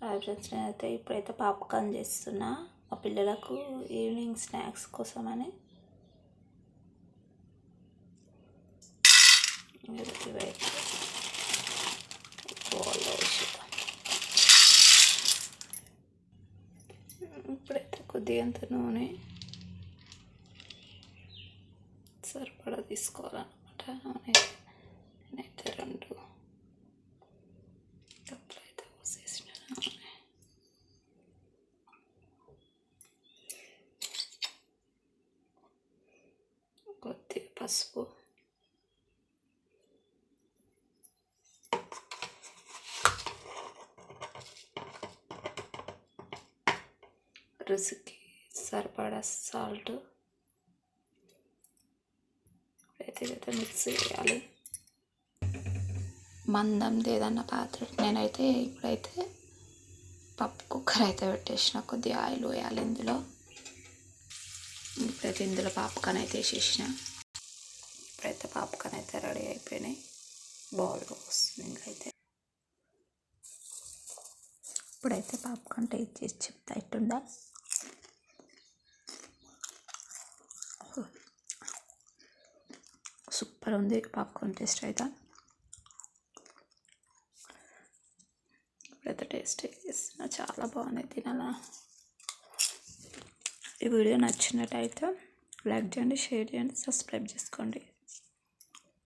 Hi friends, నేనైతే ఇప్పుడైతే popcorn చేస్తున్నా మా పిల్లలకు ఈవినింగ్ స్నాక్స్ కోసమని. ఇవైతే బౌల్లో వేసేద్దాం. ఇప్పుడైతే కొద్దిగంత నూనె సరిపడా తీసుకోవాలన్నమాట. నూనె నేనైతే 2 కప్పులు అయితే పోసేసిన నూనె. కొద్దిగా పసుపు, రుచికి సరిపడా సాల్ట్ అయితే మిక్స్ చేయాలి. మందంది ఏదన్నా పాత్ర, నేనైతే ఇప్పుడైతే పప్పు కుక్కర్ అయితే పెట్టేసిన. కొద్దిగా ఆయిల్ వేయాలి ఇందులో. ఇప్పుడైతే ఇందులో పాప్కార్న్ అయితే వేసేసిన. ఇప్పుడైతే పాప్కార్న్ అయితే రెడీ అయిపోయినాయి. బౌల్లో వస్తుంది. ఇంకైతే ఇప్పుడైతే పాప్కార్న్ టేస్ట్ చేసి చెప్తా ఎట్టుందా. సూపర్ ఉంది పాప్కార్న్ టేస్ట్ అయితే. ఇప్పుడైతే టేస్ట్ చేస్తున్నా, చాలా బాగున్నాయి తినాలా. ఈ వీడియో నచ్చినట్టయితే లైక్ చేయండి, షేర్ చేయండి, సబ్స్క్రైబ్ చేసుకోండి.